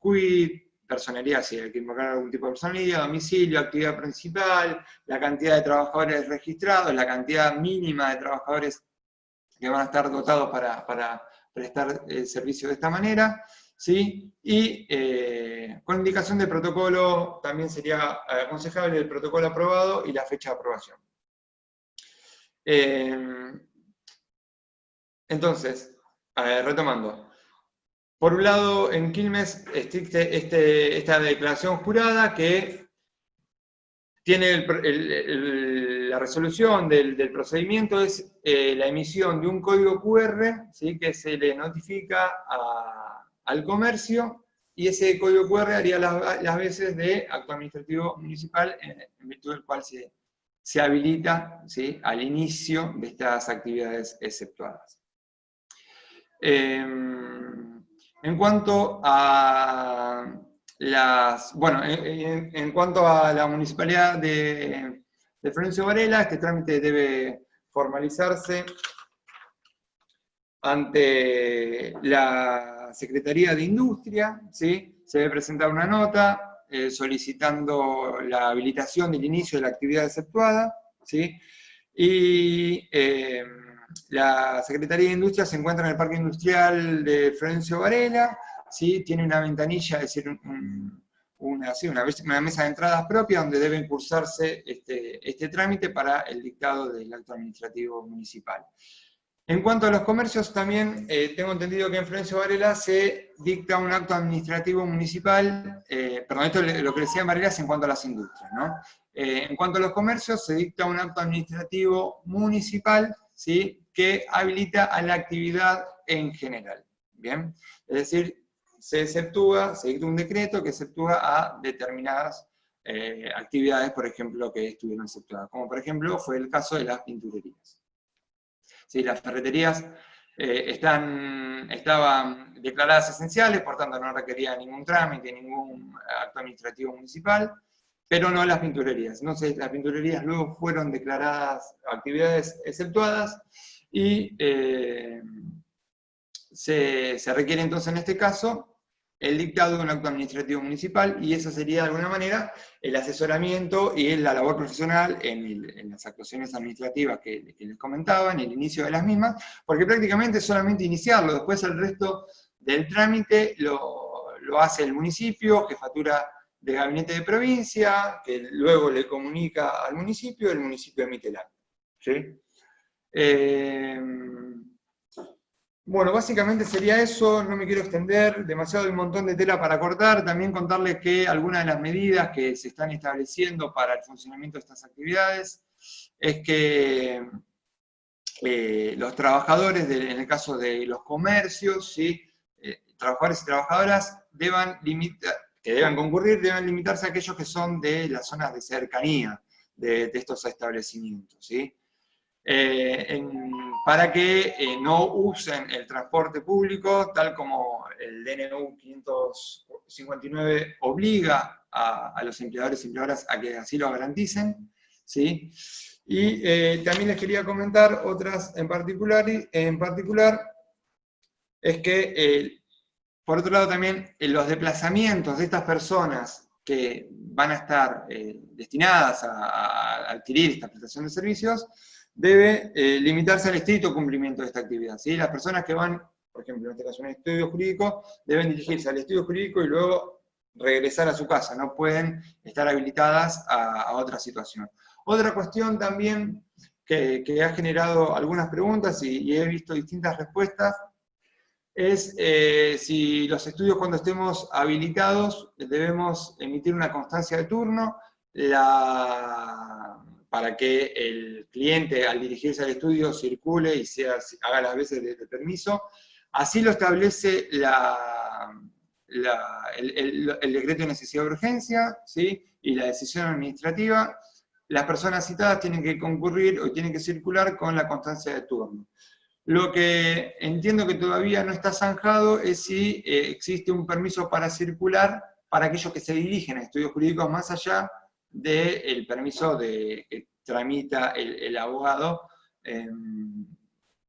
quid, personería, si hay que invocar algún tipo de personería, domicilio, actividad principal, la cantidad de trabajadores registrados, la cantidad mínima de trabajadores que van a estar dotados para prestar el servicio de esta manera, ¿sí? Y con indicación de protocolo también sería aconsejable el protocolo aprobado y la fecha de aprobación. Entonces, retomando. Por un lado, en Quilmes existe esta declaración jurada que tiene la resolución del procedimiento, es la emisión de un código QR, ¿sí? Que se le notifica al comercio, y ese código QR haría las veces de acto administrativo municipal, en virtud del cual se habilita, ¿sí? Al inicio de estas actividades exceptuadas. En cuanto a en cuanto a la Municipalidad de Florencio Varela, este trámite debe formalizarse ante la Secretaría de Industria, ¿sí? Se debe presentar una nota solicitando la habilitación del inicio de la actividad exceptuada, ¿sí? Y la Secretaría de Industria se encuentra en el Parque Industrial de Florencio Varela, ¿sí? Tiene una ventanilla, es decir, una mesa de entradas propia donde debe cursarse este trámite para el dictado del acto administrativo municipal. En cuanto a los comercios, también tengo entendido que en Florencio Varela se dicta un acto administrativo municipal, perdón, esto es lo que decía Varela es en cuanto a las industrias, ¿no? En cuanto a los comercios, se dicta un acto administrativo municipal, ¿sí?, que habilita a la actividad en general, ¿bien? Es decir, se dicta un decreto que exceptúa a determinadas actividades, por ejemplo, que estuvieron exceptuadas, como por ejemplo fue el caso de las pinturerías. ¿Sí? Las ferreterías estaban declaradas esenciales, por tanto no requerían ningún trámite, ningún acto administrativo municipal, pero no las pinturerías. Entonces las pinturerías luego fueron declaradas actividades exceptuadas y se requiere entonces en este caso el dictado de un acto administrativo municipal, y eso sería de alguna manera el asesoramiento y la labor profesional en las actuaciones administrativas que les comentaba, en el inicio de las mismas, porque prácticamente es solamente iniciarlo, después el resto del trámite lo hace el municipio, jefatura de gabinete de provincia, que luego le comunica al municipio, el municipio emite el acta. ¿Sí? Bueno, básicamente sería eso, no me quiero extender demasiado, hay un montón de tela para cortar, también contarles que algunas de las medidas que se están estableciendo para el funcionamiento de estas actividades es que los trabajadores, en el caso de los comercios, ¿sí?, trabajadores y trabajadoras que deban concurrir, deben limitarse a aquellos que son de las zonas de cercanía de estos establecimientos, ¿sí? Para que no usen el transporte público, tal como el DNU 559 obliga a los empleadores y empleadoras a que así lo garanticen, ¿sí? Y también les quería comentar otras en particular es que, por otro lado también, los desplazamientos de estas personas que van a estar destinadas a adquirir esta prestación de servicios, debe limitarse al estricto cumplimiento de esta actividad, ¿sí? Las personas que van, por ejemplo, en este caso un estudio jurídico, deben dirigirse al estudio jurídico y luego regresar a su casa, no pueden estar habilitadas a otra situación. Otra cuestión también que ha generado algunas preguntas y he visto distintas respuestas, es si los estudios, cuando estemos habilitados, debemos emitir una constancia de turno para que el cliente, al dirigirse al estudio, circule y haga las veces de permiso. Así lo establece el decreto de necesidad de urgencia, ¿sí?, y la decisión administrativa. Las personas citadas tienen que concurrir o tienen que circular con la constancia de turno. Lo que entiendo que todavía no está zanjado es si existe un permiso para circular para aquellos que se dirigen a estudios jurídicos más allá del permiso que tramita el abogado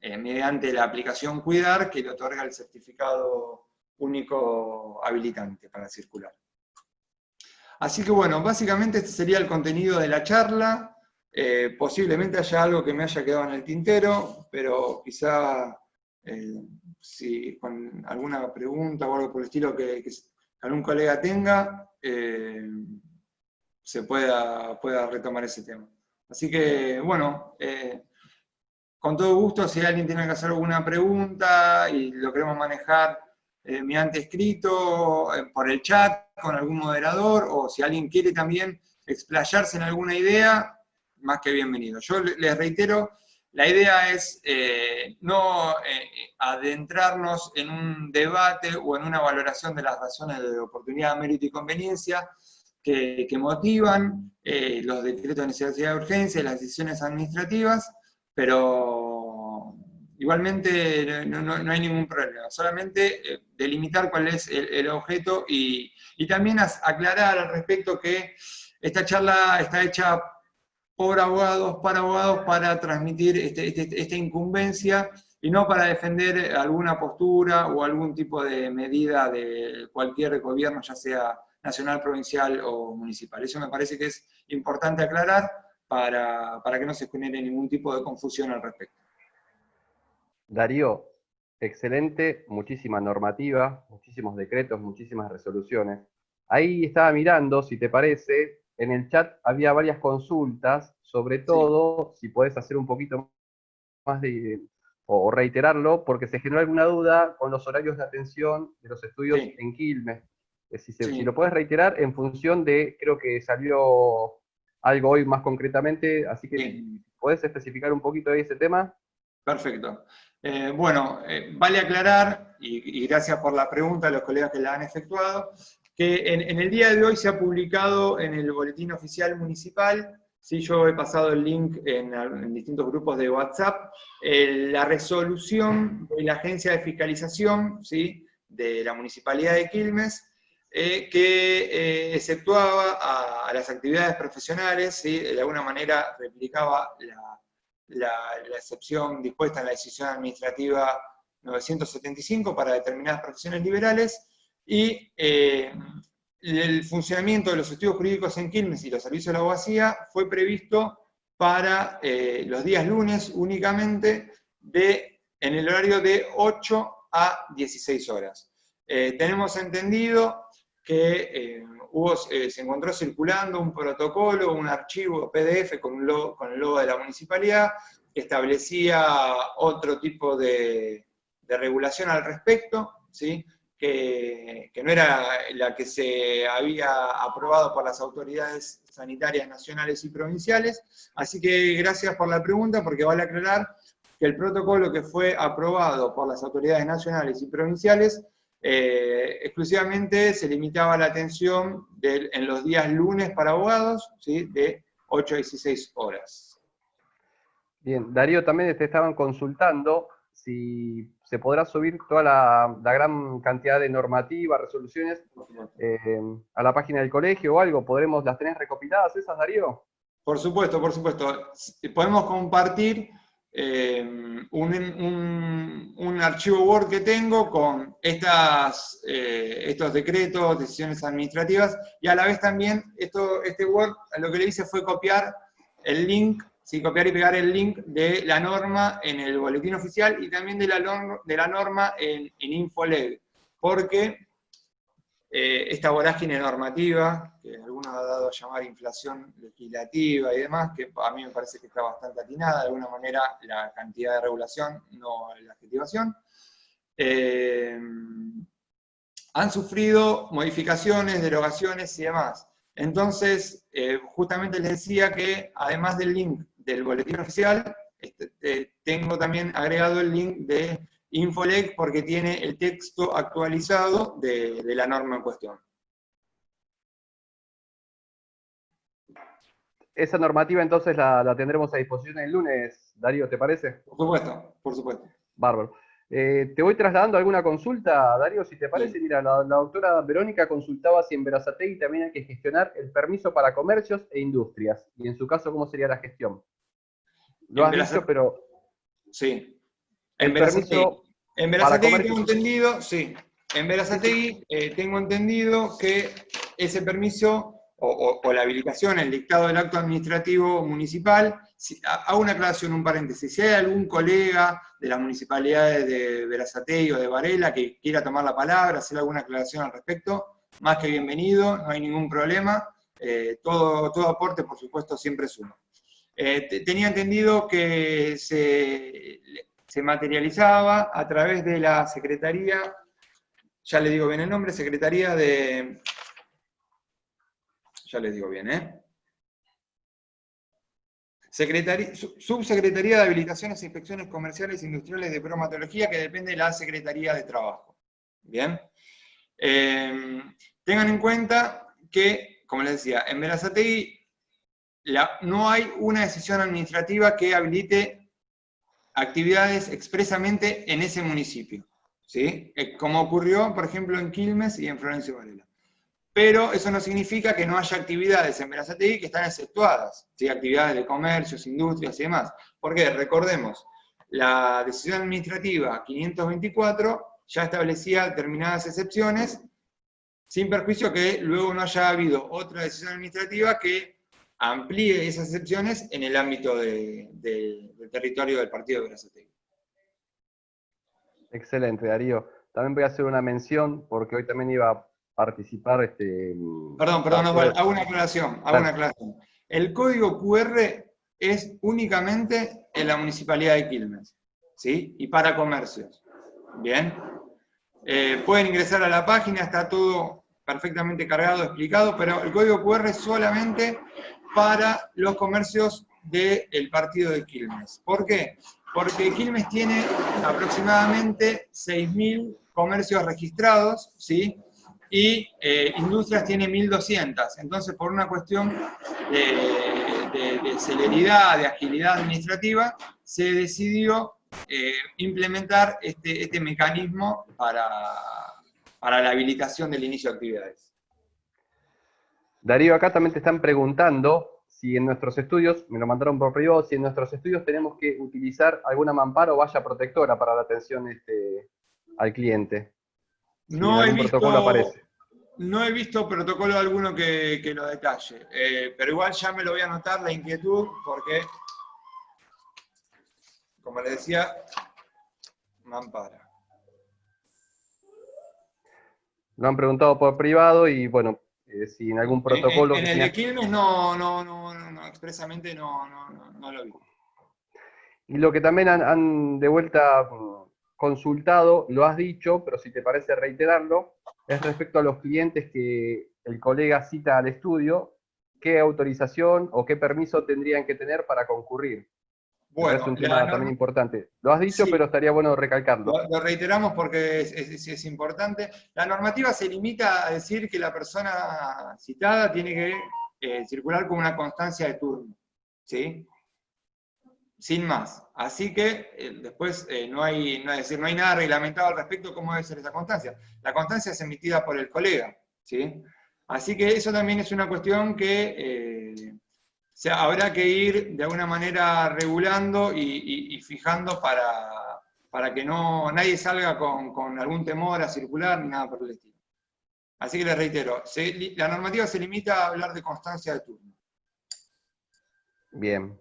mediante la aplicación Cuidar, que le otorga el certificado único habilitante para circular. Así que bueno, básicamente este sería el contenido de la charla. Posiblemente haya algo que me haya quedado en el tintero, pero quizá si con alguna pregunta o algo por el estilo que algún colega tenga, se pueda retomar ese tema. Así que, bueno, con todo gusto, si alguien tiene que hacer alguna pregunta y lo queremos manejar mediante escrito, por el chat, con algún moderador, o si alguien quiere también explayarse en alguna idea, más que bienvenido. Yo les reitero, la idea es no adentrarnos en un debate o en una valoración de las razones de oportunidad, mérito y conveniencia que motivan los decretos de necesidad de urgencia y las decisiones administrativas, pero igualmente no hay ningún problema. Solamente delimitar cuál es el objeto y también aclarar al respecto que esta charla está hecha por abogados, para transmitir esta incumbencia y no para defender alguna postura o algún tipo de medida de cualquier gobierno, ya sea nacional, provincial o municipal. Eso me parece que es importante aclarar para que no se genere ningún tipo de confusión al respecto. Darío, excelente, muchísima normativa, muchísimos decretos, muchísimas resoluciones. Ahí estaba mirando, si te parece, en el chat había varias consultas, sobre todo si podés hacer un poquito más de o reiterarlo, porque se generó alguna duda con los horarios de atención de los estudios Sí, en Quilmes. Si sí, lo puedes reiterar en función de, creo que salió algo hoy más concretamente, así que sí. si podés especificar un poquito de ese tema. Perfecto. Bueno, vale aclarar, y gracias por la pregunta a los colegas que la han efectuado, que en el día de hoy se ha publicado en el Boletín Oficial Municipal, sí, yo he pasado el link en distintos grupos de WhatsApp, la resolución de la Agencia de Fiscalización, ¿sí?, de la Municipalidad de Quilmes, que exceptuaba a las actividades profesionales, ¿sí?, de alguna manera replicaba la excepción dispuesta en la decisión administrativa 975 para determinadas profesiones liberales, y el funcionamiento de los estudios jurídicos en Quilmes y los servicios de la abogacía fue previsto para los días lunes únicamente, en el horario de 8 a 16 horas. Tenemos entendido que se encontró circulando un protocolo, un archivo PDF con el logo de la municipalidad, que establecía otro tipo de regulación al respecto, ¿sí?, que no era la que se había aprobado por las autoridades sanitarias nacionales y provinciales. Así que gracias por la pregunta, porque vale aclarar que el protocolo que fue aprobado por las autoridades nacionales y provinciales exclusivamente se limitaba la atención en los días lunes para abogados, ¿sí?, de 8 a 16 horas. Bien, Darío, también te estaban consultando si se podrá subir toda la gran cantidad de normativas, resoluciones a la página del colegio o algo. ¿Las tenés recopiladas esas, Darío? Por supuesto, por supuesto. Podemos compartir un archivo Word que tengo con estos decretos, decisiones administrativas, y a la vez también este Word lo que le hice fue copiar el link, ¿sí?, copiar y pegar el link de la norma en el boletín oficial y también de la norma en Infoleg, porque esta vorágine normativa, que algunos han dado a llamar inflación legislativa y demás, que a mí me parece que está bastante atinada, de alguna manera la cantidad de regulación, no la adjetivación, han sufrido modificaciones, derogaciones y demás. Entonces, justamente les decía que además del link del boletín oficial, tengo también agregado el link de Infoleg porque tiene el texto actualizado de la norma en cuestión. Esa normativa entonces la tendremos a disposición el lunes, Darío, ¿te parece? Por supuesto, por supuesto. Bárbaro. Te voy trasladando alguna consulta, Darío, si te parece. Sí. Mira, la doctora Verónica consultaba si en Berazategui también hay que gestionar el permiso para comercios e industrias. Y en su caso, ¿cómo sería la gestión? Lo En has dicho, pero sí. En el Berazategui. permiso En para Berazategui tengo comercios... entendido, sí. En Berazategui tengo entendido que ese permiso o la habilitación, el dictado del acto administrativo municipal, hago una aclaración, un paréntesis, si hay algún colega de las municipalidades de Berazategui o de Varela que quiera tomar la palabra, hacer alguna aclaración al respecto, más que bienvenido, no hay ningún problema, todo aporte, por supuesto, siempre es uno. Tenía entendido que se materializaba a través de la Secretaría, ya le digo bien el nombre, Secretaría de... Ya les digo bien, Subsecretaría de Habilitaciones e Inspecciones Comerciales e Industriales de Bromatología, que depende de la Secretaría de Trabajo. Bien. Tengan en cuenta que, como les decía, en Berazategui no hay una decisión administrativa que habilite actividades expresamente en ese municipio, ¿sí? Como ocurrió, por ejemplo, en Quilmes y en Florencio Varela. Pero eso no significa que no haya actividades en Berazategui que están exceptuadas, ¿sí? Actividades de comercios, industrias y demás. Porque, recordemos, la decisión administrativa 524 ya establecía determinadas excepciones, sin perjuicio que luego no haya habido otra decisión administrativa que amplíe esas excepciones en el ámbito del territorio del partido de Berazategui. Excelente, Darío. También voy a hacer una mención, porque hoy también iba a participar... Perdón, Osvaldo, hago una aclaración. El código QR es únicamente en la Municipalidad de Quilmes. ¿sí? Y para comercios. Bien. Pueden ingresar a la página, está todo perfectamente cargado, explicado, pero el código QR es solamente para los comercios del partido de Quilmes. ¿Por qué? Porque Quilmes tiene aproximadamente 6.000 comercios registrados, ¿sí? Y Industrias tiene 1.200. Entonces, por una cuestión de celeridad, de agilidad administrativa, se decidió implementar este mecanismo para la habilitación del inicio de actividades. Darío, acá también te están preguntando si en nuestros estudios, me lo mandaron por privado, si en nuestros estudios tenemos que utilizar alguna mampara o valla protectora para la atención al cliente. Si en No he algún protocolo visto, aparece. no he visto protocolo alguno que lo detalle, pero igual ya me lo voy a anotar la inquietud, porque, como le decía, mampara. Lo han preguntado por privado y bueno, si en algún protocolo En que el de tengas. Quilmes no, expresamente no lo vi. Y lo que también han de vuelta consultado, lo has dicho, pero si te parece reiterarlo, es respecto a los clientes que el colega cita al estudio, qué autorización o qué permiso tendrían que tener para concurrir. Me parece Bueno, un tema también importante. Lo has dicho, pero sí, estaría bueno recalcarlo. lo reiteramos porque es importante. La normativa se limita a decir que la persona citada tiene que circular con una constancia de turno, ¿sí? Sin más. Así que después no hay nada reglamentado al respecto cómo debe ser esa constancia. La constancia es emitida por el colega, ¿sí? Así que eso también es una cuestión que habrá que ir de alguna manera regulando y fijando para que nadie salga con algún temor a circular ni nada por el estilo. Así que les reitero, la normativa se limita a hablar de constancia de turno. Bien,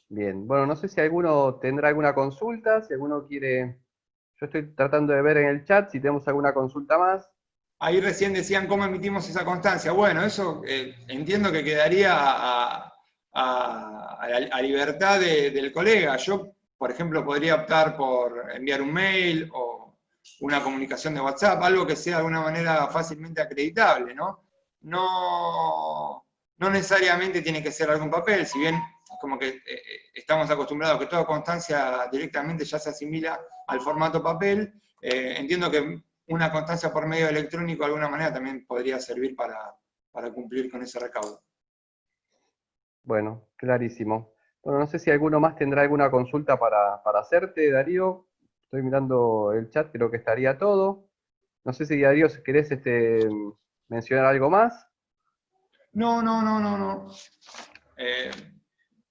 bien. Bueno, no sé si alguno tendrá alguna consulta, si alguno quiere. Yo estoy tratando de ver en el chat si tenemos alguna consulta más. Ahí recién decían cómo emitimos esa constancia. Bueno, eso entiendo que quedaría a libertad del colega. Yo, por ejemplo, podría optar por enviar un mail o una comunicación de WhatsApp, algo que sea de alguna manera fácilmente acreditable, ¿no? No necesariamente tiene que ser algún papel, si bien como que estamos acostumbrados a que toda constancia directamente ya se asimila al formato papel, entiendo que una constancia por medio electrónico de alguna manera también podría servir para cumplir con ese recaudo. Bueno, clarísimo. Bueno, no sé si alguno más tendrá alguna consulta para hacerte, Darío. Estoy mirando el chat, creo que estaría todo. No sé si, Darío, si querés mencionar algo más. No.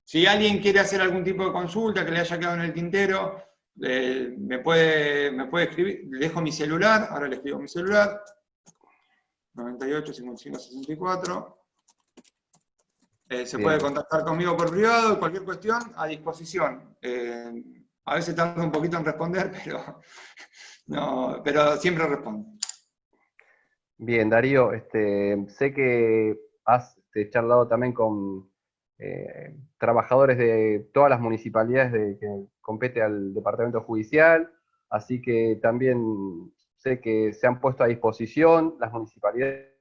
Si alguien quiere hacer algún tipo de consulta que le haya quedado en el tintero, me puede escribir. Le dejo mi celular, ahora le escribo mi celular. 98 55 64. Se puede Bien, contactar conmigo por privado, cualquier cuestión, a disposición. A veces tarda un poquito en responder, pero siempre respondo. bien, Darío. Sé que has charlado también con trabajadores de todas las municipalidades que compete al departamento judicial, así que también sé que se han puesto a disposición las municipalidades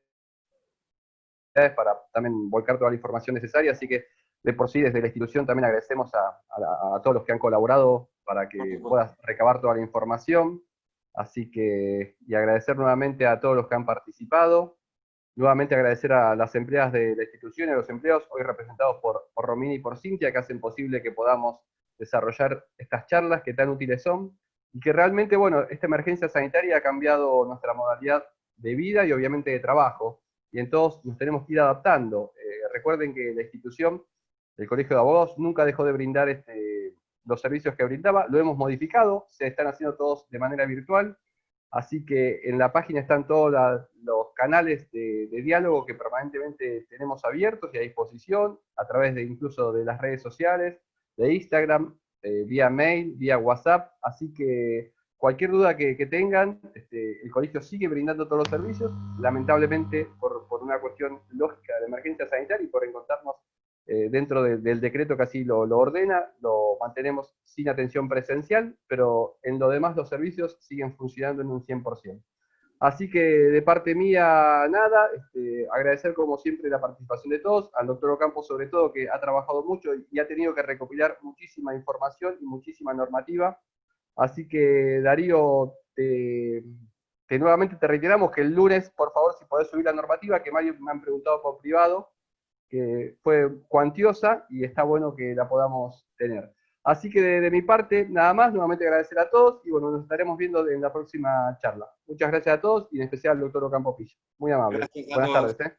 para también volcar toda la información necesaria, así que de por sí desde la institución también agradecemos a todos los que han colaborado para Por que supuesto. puedas recabar toda la información, así que, y agradecer nuevamente a todos los que han participado, nuevamente agradecer a las empleadas de la institución y a los empleados, hoy representados por Romina y por Cintia, que hacen posible que podamos desarrollar estas charlas que tan útiles son, y que realmente, bueno, esta emergencia sanitaria ha cambiado nuestra modalidad de vida y obviamente de trabajo, y en todos nos tenemos que ir adaptando. Recuerden que la institución, el Colegio de Abogados, nunca dejó de brindar los servicios que brindaba, lo hemos modificado, se están haciendo todos de manera virtual, así que en la página están todos los canales de diálogo que permanentemente tenemos abiertos y a disposición, a través de incluso de las redes sociales, de Instagram, vía mail, vía WhatsApp, así que cualquier duda que tengan, el colegio sigue brindando todos los servicios, lamentablemente por una cuestión lógica de emergencia sanitaria y por encontrarnos dentro del decreto que así lo ordena, lo mantenemos sin atención presencial, pero en lo demás los servicios siguen funcionando en un 100%. Así que de parte mía, nada, agradecer como siempre la participación de todos, al doctor Ocampo sobre todo, que ha trabajado mucho y ha tenido que recopilar muchísima información y muchísima normativa. Así que Darío, nuevamente te reiteramos que el lunes, por favor, si podés subir la normativa, que Mario me han preguntado por privado, que fue cuantiosa y está bueno que la podamos tener. Así que de mi parte, nada más, nuevamente agradecer a todos y bueno, nos estaremos viendo en la próxima charla. Muchas gracias a todos y en especial al doctor Ocampo Pillo. Muy amable. Gracias a Buenas todos. tardes.